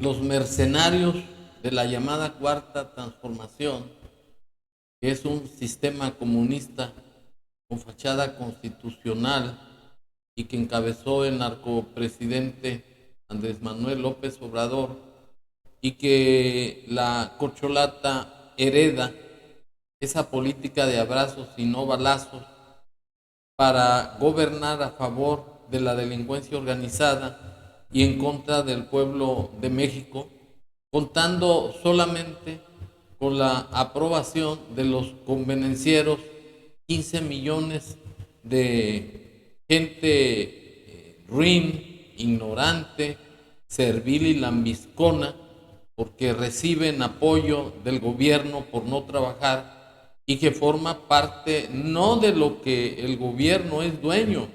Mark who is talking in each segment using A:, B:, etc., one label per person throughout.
A: los mercenarios de la llamada Cuarta Transformación, que es un sistema comunista con fachada constitucional y que encabezó el narcopresidente Andrés Manuel López Obrador, y que la corcholata hereda esa política de abrazos y no balazos para gobernar a favor de la delincuencia organizada y en contra del pueblo de México, contando solamente con la aprobación de los convenencieros, 15 millones de gente ruin, ignorante, servil y lambiscona, porque reciben apoyo del gobierno por no trabajar y que forma parte no de lo que el gobierno es dueño,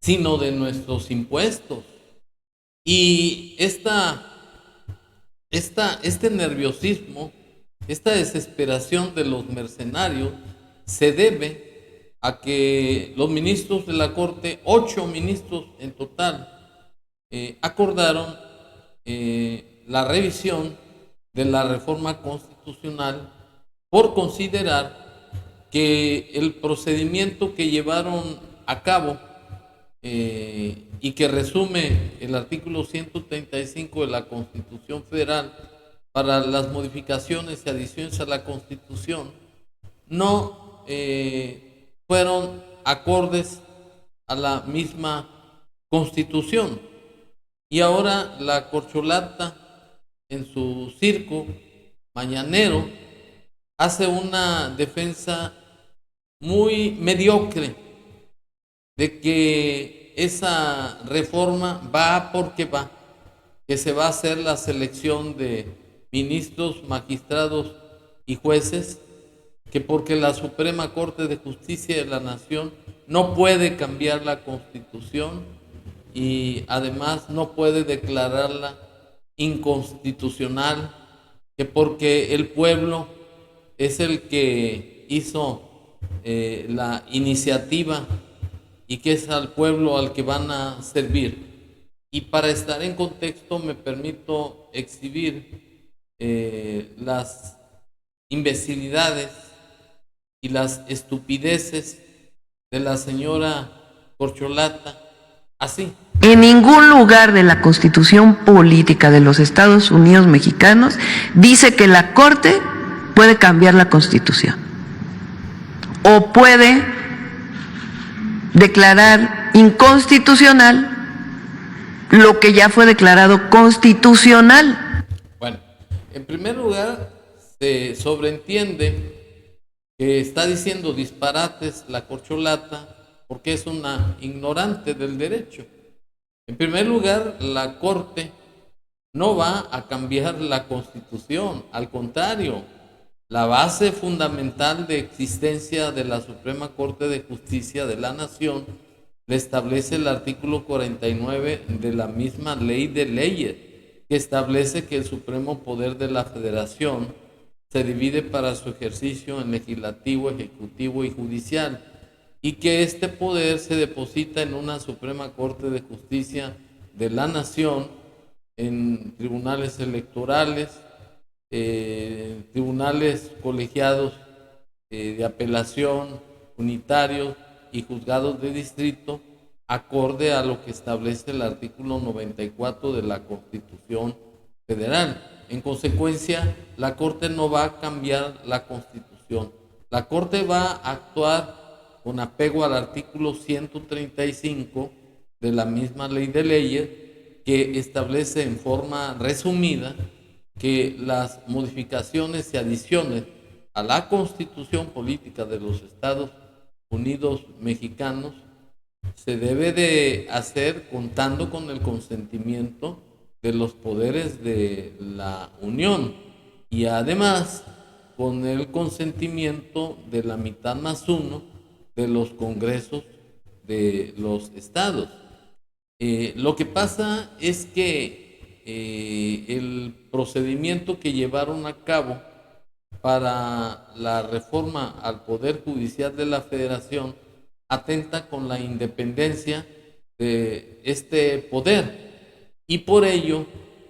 A: sino de nuestros impuestos. Y este nerviosismo, esta desesperación de los mercenarios se debe a que los ministros de la Corte, 8 ministros en total, acordaron la revisión de la reforma constitucional por considerar que el procedimiento que llevaron a cabo y que resume el artículo 135 de la Constitución Federal para las modificaciones y adiciones a la Constitución no fueron acordes a la misma Constitución. Y ahora la corcholata, en su circo mañanero, hace una defensa muy mediocre de que esa reforma va porque va, que se va a hacer la selección de ministros, magistrados y jueces, que porque la Suprema Corte de Justicia de la Nación no puede cambiar la Constitución y además no puede declararla inconstitucional, que porque el pueblo es el que hizo la iniciativa y que es al pueblo al que van a servir. Y para estar en contexto me permito exhibir las imbecilidades y las estupideces de la señora Corcholata, así.
B: En ningún lugar de la Constitución Política de los Estados Unidos Mexicanos dice que la Corte puede cambiar la Constitución o puede declarar inconstitucional lo que ya fue declarado constitucional.
A: Bueno, en primer lugar, se sobreentiende que está diciendo disparates la corcholata porque es una ignorante del derecho. En primer lugar, la Corte no va a cambiar la Constitución, al contrario, la base fundamental de existencia de la Suprema Corte de Justicia de la Nación le establece el artículo 49 de la misma ley de leyes, que establece que el supremo poder de la Federación se divide para su ejercicio en legislativo, ejecutivo y judicial, y que este poder se deposita en una Suprema Corte de Justicia de la Nación, en tribunales electorales, tribunales colegiados de apelación, unitarios y juzgados de distrito, acorde a lo que establece el artículo 94 de la Constitución Federal. En consecuencia, la Corte no va a cambiar la Constitución. La Corte va a actuar con apego al artículo 135 de la misma ley de leyes, que establece en forma resumida que las modificaciones y adiciones a la Constitución Política de los Estados Unidos Mexicanos se debe de hacer contando con el consentimiento de los poderes de la Unión y además con el consentimiento de la mitad más uno de los congresos de los estados. Lo que pasa es que el procedimiento que llevaron a cabo para la reforma al Poder Judicial de la Federación atenta con la independencia de este poder, y por ello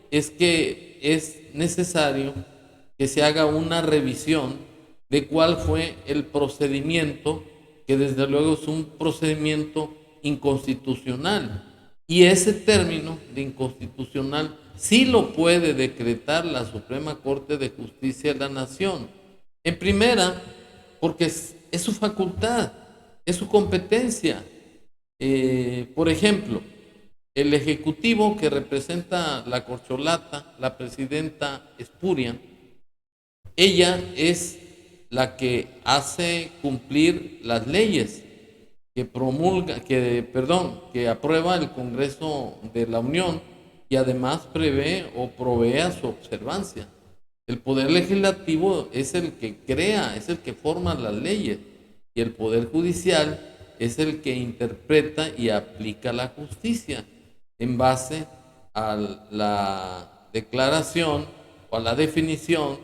A: es que es necesario que se haga una revisión de cuál fue el procedimiento, que desde luego es un procedimiento inconstitucional. Y ese término de inconstitucional sí lo puede decretar la Suprema Corte de Justicia de la Nación. En primera, porque es su facultad, es su competencia. Por ejemplo, el Ejecutivo que representa la corcholata, la presidenta Espuria, ella es la que hace cumplir las leyes que aprueba el Congreso de la Unión y además prevé o provee a su observancia. El Poder Legislativo es el que crea, es el que forma las leyes, y el Poder Judicial es el que interpreta y aplica la justicia en base a la declaración o a la definición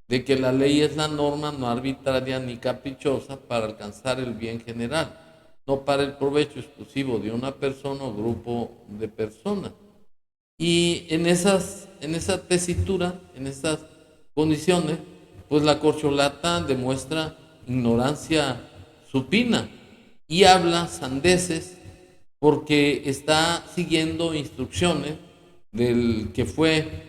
A: de que la ley es la norma no arbitraria ni caprichosa para alcanzar el bien general, no para el provecho exclusivo de una persona o grupo de personas. Y en esa tesitura, en esas condiciones, pues la corcholata demuestra ignorancia supina y habla sandeces porque está siguiendo instrucciones del que fue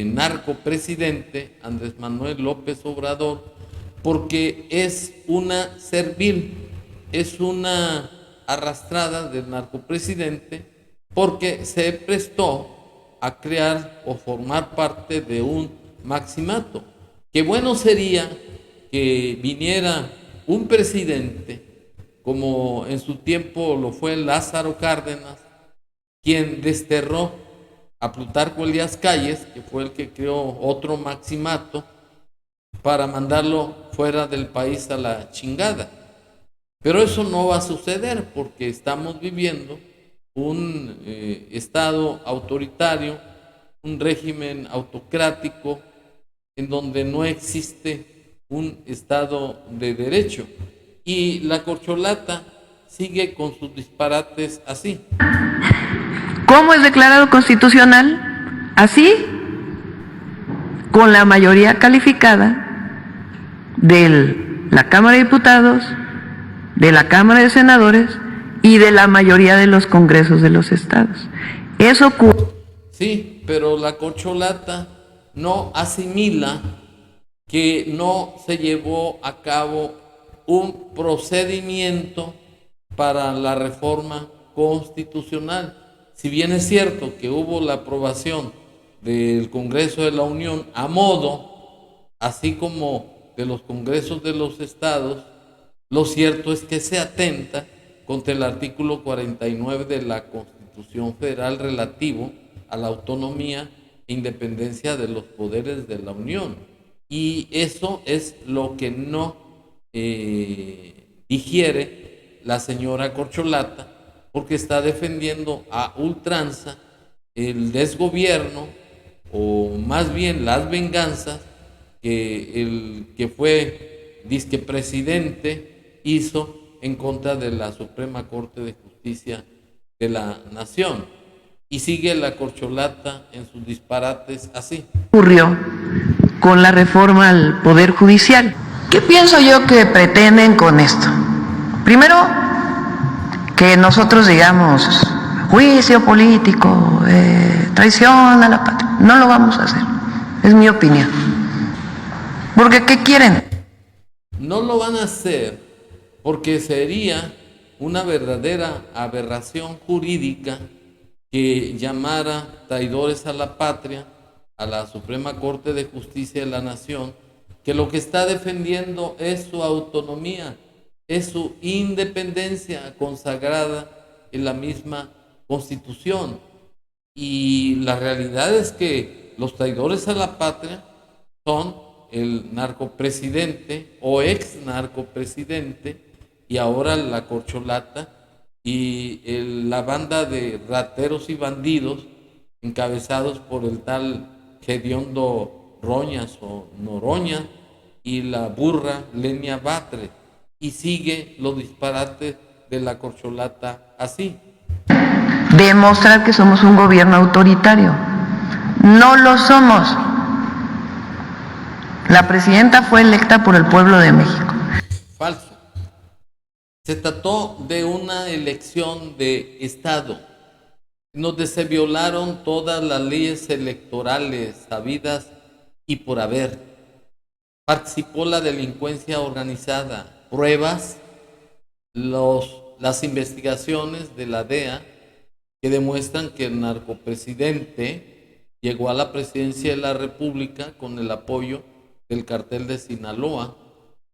A: narcopresidente Andrés Manuel López Obrador, porque es una servil, es una arrastrada del narcopresidente, porque se prestó a crear o formar parte de un maximato. Qué bueno sería que viniera un presidente, como en su tiempo lo fue Lázaro Cárdenas, quien desterró a Plutarco Elías Calles, que fue el que creó otro maximato, para mandarlo fuera del país a la chingada. Pero eso no va a suceder porque estamos viviendo un estado autoritario, un régimen autocrático, en donde no existe un estado de derecho. Y la corcholata sigue con sus disparates así.
B: ¿Cómo es declarado constitucional? Así, con la mayoría calificada de la Cámara de Diputados, de la Cámara de Senadores y de la mayoría de los congresos de los estados. Eso ocurre.
A: Sí, pero la corcholata no asimila que no se llevó a cabo un procedimiento para la reforma constitucional. Si bien es cierto que hubo la aprobación del Congreso de la Unión a modo, así como de los congresos de los estados, lo cierto es que se atenta contra el artículo 49 de la Constitución Federal relativo a la autonomía e independencia de los poderes de la Unión. Y eso es lo que no digiere la señora corcholata, porque está defendiendo a ultranza el desgobierno, o más bien las venganzas que el que fue disque presidente hizo en contra de la Suprema Corte de Justicia de la Nación. Y sigue la corcholata en sus disparates así.
B: Ocurrió con la reforma al Poder Judicial. ¿Qué pienso yo que pretenden con esto? Primero, que nosotros digamos juicio político, traición a la patria. No lo vamos a hacer, es mi opinión. Porque ¿qué quieren?
A: No lo van a hacer porque sería una verdadera aberración jurídica que llamara traidores a la patria a la Suprema Corte de Justicia de la Nación, que lo que está defendiendo es su autonomía, es su independencia consagrada en la misma Constitución. Y la realidad es que los traidores a la patria son el narcopresidente o ex narcopresidente y ahora la corcholata y la banda de rateros y bandidos encabezados por el tal Gediondo Roñas o Noroña y la burra Lenia Batre. Y sigue los disparates de la corcholata así.
B: Demostrar que somos un gobierno autoritario. No lo somos. La presidenta fue electa por el pueblo de México.
A: Falso. Se trató de una elección de Estado, donde se violaron todas las leyes electorales habidas y por haber. Participó la delincuencia organizada, pruebas, las investigaciones de la DEA que demuestran que el narcopresidente llegó a la presidencia de la República con el apoyo del cartel de Sinaloa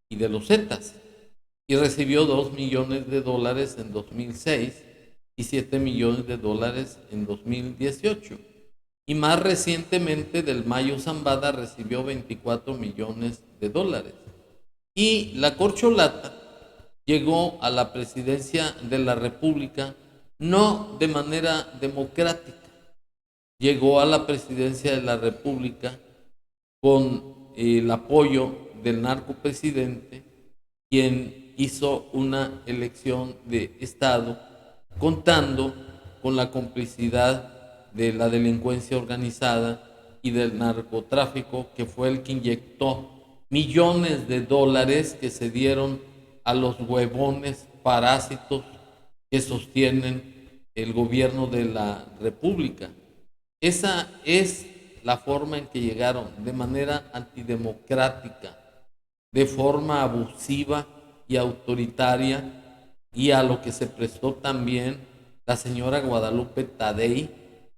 A: y de los Zetas, y recibió $2 millones en 2006 y $7 millones en 2018. Y más recientemente del Mayo Zambada recibió $24 millones. Y la corcholata llegó a la presidencia de la República no de manera democrática, llegó a la presidencia de la República con el apoyo del narcopresidente, quien hizo una elección de Estado contando con la complicidad de la delincuencia organizada y del narcotráfico, que fue el que inyectó millones de dólares que se dieron a los huevones parásitos que sostienen el gobierno de la República. Esa es la forma en que llegaron, de manera antidemocrática, de forma abusiva y autoritaria, y a lo que se prestó también la señora Guadalupe Tadei,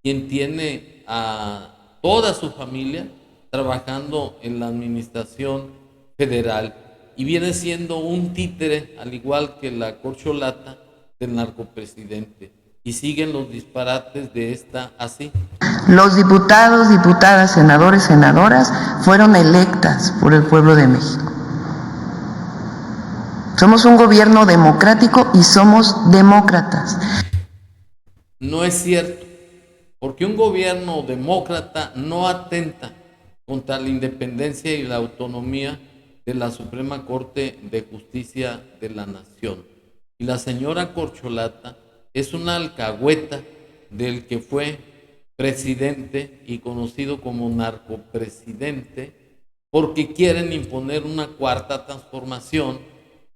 A: quien tiene a toda su familia trabajando en la administración federal y viene siendo un títere, al igual que la corcholata, del narcopresidente. Y siguen los disparates de esta así.
B: Los diputados, diputadas, senadores, senadoras fueron electas por el pueblo de México. Somos un gobierno democrático y somos demócratas.
A: No es cierto, porque un gobierno demócrata no atenta contra la independencia y la autonomía de la Suprema Corte de Justicia de la Nación. Y la señora corcholata es una alcahueta del que fue presidente y conocido como narcopresidente, porque quieren imponer una cuarta transformación,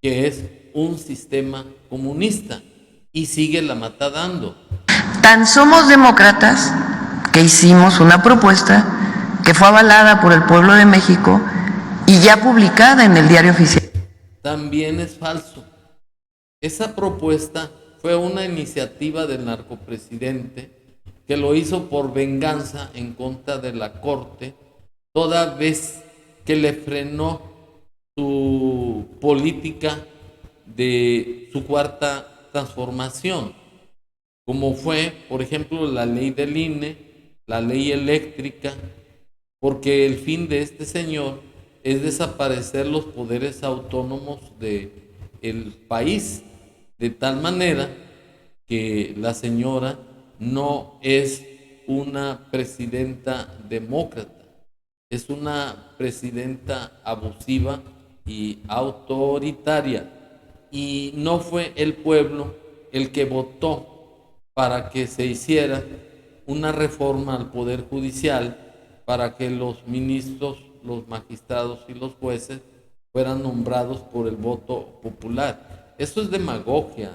A: que es un sistema comunista, y sigue la mata dando.
B: Tan somos demócratas que hicimos una propuesta que fue avalada por el pueblo de México y ya publicada en el Diario Oficial.
A: También es falso. Esa propuesta fue una iniciativa del narcopresidente que lo hizo por venganza en contra de la Corte, toda vez que le frenó su política de su cuarta transformación, como fue, por ejemplo, la ley del INE, la ley eléctrica, porque el fin de este señor es desaparecer los poderes autónomos del país, de tal manera que la señora no es una presidenta demócrata, es una presidenta abusiva y autoritaria. Y no fue el pueblo el que votó para que se hiciera una reforma al Poder Judicial, para que los ministros, los magistrados y los jueces fueran nombrados por el voto popular. Eso es demagogia,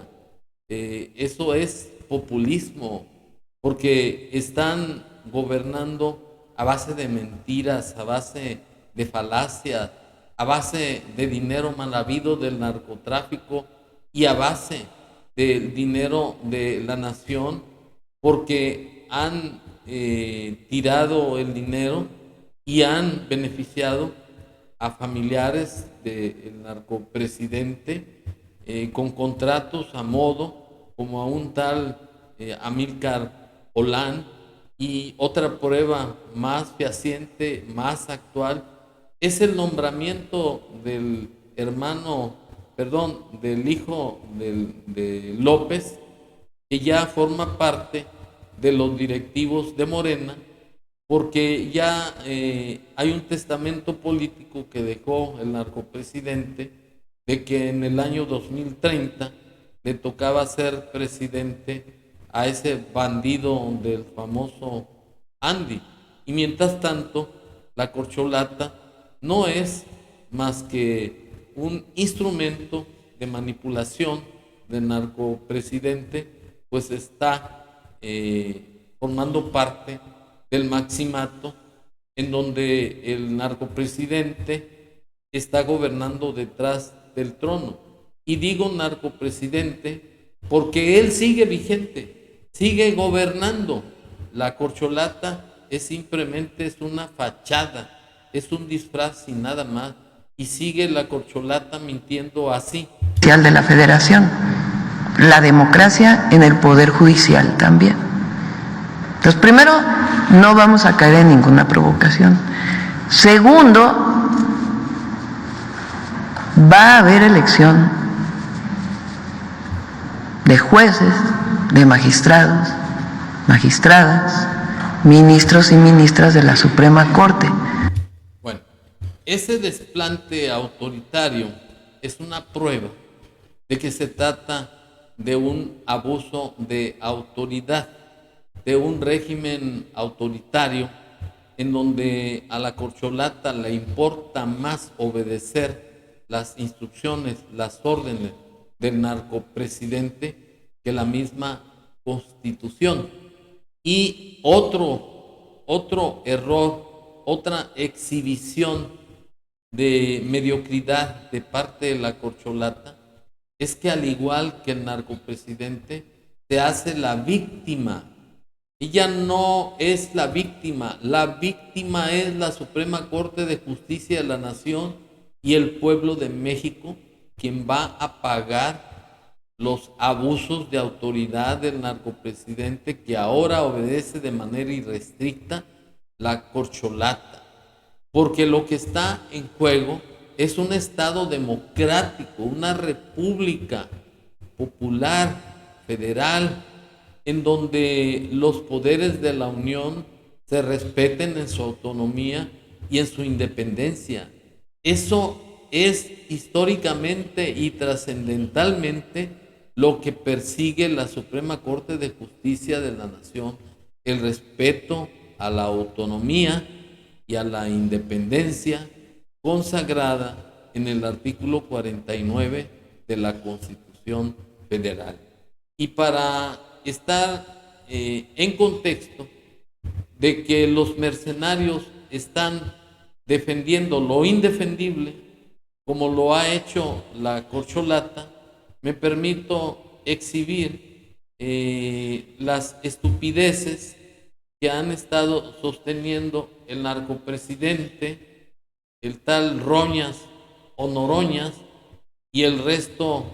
A: eso es populismo, porque están gobernando a base de mentiras, a base de falacias, a base de dinero mal habido del narcotráfico y a base del dinero de la nación, porque han tirado el dinero y han beneficiado a familiares del narcopresidente con contratos a modo, como a un tal Amílcar Olán. Y otra prueba más fehaciente, más actual, es el nombramiento del del hijo de López, que ya forma parte de los directivos de Morena, porque ya hay un testamento político que dejó el narcopresidente de que en el año 2030 le tocaba ser presidente a ese bandido del famoso Andy. y mientras tanto la corcholata no es más que un instrumento de manipulación del narcopresidente, pues está formando parte del maximato en donde el narcopresidente está gobernando detrás del trono. Y digo narcopresidente porque él sigue vigente, sigue gobernando. La corcholata es simplemente una fachada, es un disfraz y nada más. Y sigue la corcholata mintiendo así.
B: De la Federación, la democracia en el Poder Judicial también. Entonces, primero, no vamos a caer en ninguna provocación. Segundo, va a haber elección de jueces, de magistrados, magistradas, ministros y ministras de la Suprema Corte.
A: Bueno, ese desplante autoritario es una prueba de que se trata de un abuso de autoridad, de un régimen autoritario en donde a la corcholata le importa más obedecer las instrucciones, las órdenes del narcopresidente que la misma Constitución. Y otro error, otra exhibición de mediocridad de parte de la corcholata es que, al igual que el narcopresidente, se hace la víctima. Ella no es la víctima es la Suprema Corte de Justicia de la Nación y el pueblo de México, quien va a pagar los abusos de autoridad del narcopresidente, que ahora obedece de manera irrestricta la corcholata. Porque lo que está en juego es un Estado democrático, una república popular, federal, en donde los poderes de la Unión se respeten en su autonomía y en su independencia. Eso es históricamente y trascendentalmente lo que persigue la Suprema Corte de Justicia de la Nación: el respeto a la autonomía y a la independencia consagrada en el artículo 49 de la Constitución Federal. Y para estar en contexto de que los mercenarios están defendiendo lo indefendible, como lo ha hecho la corcholata, me permito exhibir las estupideces que han estado sosteniendo el narcopresidente, el tal Roñas o Noroñas, y el resto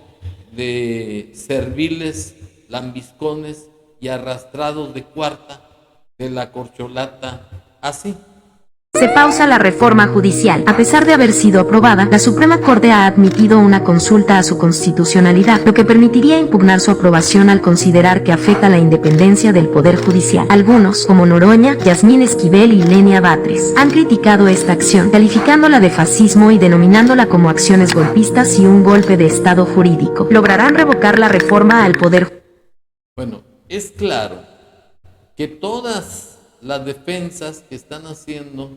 A: de serviles, lambiscones y arrastrados de cuarta de la corcholata. Así
C: se pausa la reforma judicial. A pesar de haber sido aprobada, la Suprema Corte ha admitido una consulta a su constitucionalidad, lo que permitiría impugnar su aprobación al considerar que afecta la independencia del Poder Judicial. Algunos, como Noroña, Yasmín Esquivel y Lenia Batres, han criticado esta acción, calificándola de fascismo y denominándola como acciones golpistas y un golpe de Estado jurídico. ¿Lograrán revocar la reforma al Poder?
A: Bueno, es claro que todas las defensas que están haciendo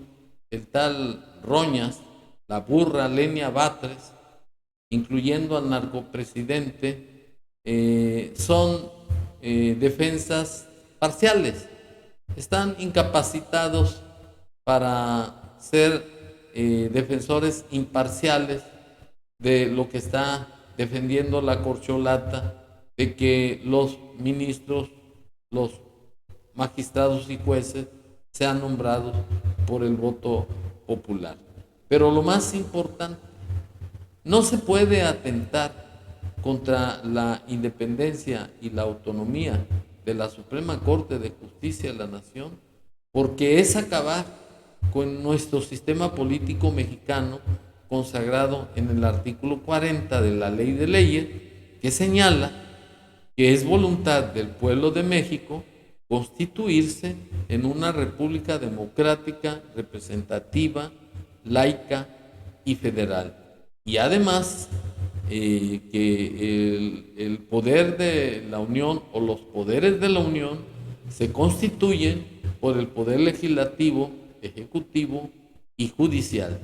A: el tal Roñas, la burra Lenia Batres, incluyendo al narcopresidente, son defensas parciales. Están incapacitados para ser defensores imparciales de lo que está defendiendo la corcholata, de que los ministros, los magistrados y jueces sean nombrados por el voto popular. Pero lo más importante, no se puede atentar contra la independencia y la autonomía de la Suprema Corte de Justicia de la Nación, porque es acabar con nuestro sistema político mexicano consagrado en el artículo 40 de la Ley de Leyes, que señala que es voluntad del pueblo de México constituirse en una república democrática, representativa, laica y federal. Y además que el poder de la Unión o los poderes de la Unión se constituyen por el Poder Legislativo, Ejecutivo y Judicial.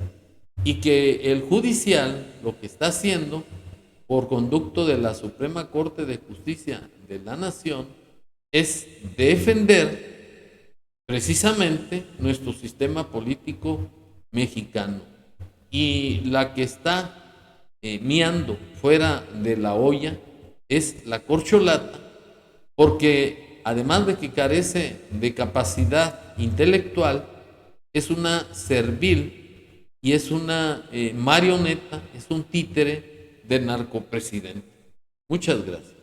A: Y que el Judicial lo que está haciendo, por conducto de la Suprema Corte de Justicia de la Nación, es defender precisamente nuestro sistema político mexicano. Y la que está miando fuera de la olla es la corcholata, porque además de que carece de capacidad intelectual, es una servil y es una marioneta, es un títere del narcopresidente. Muchas gracias.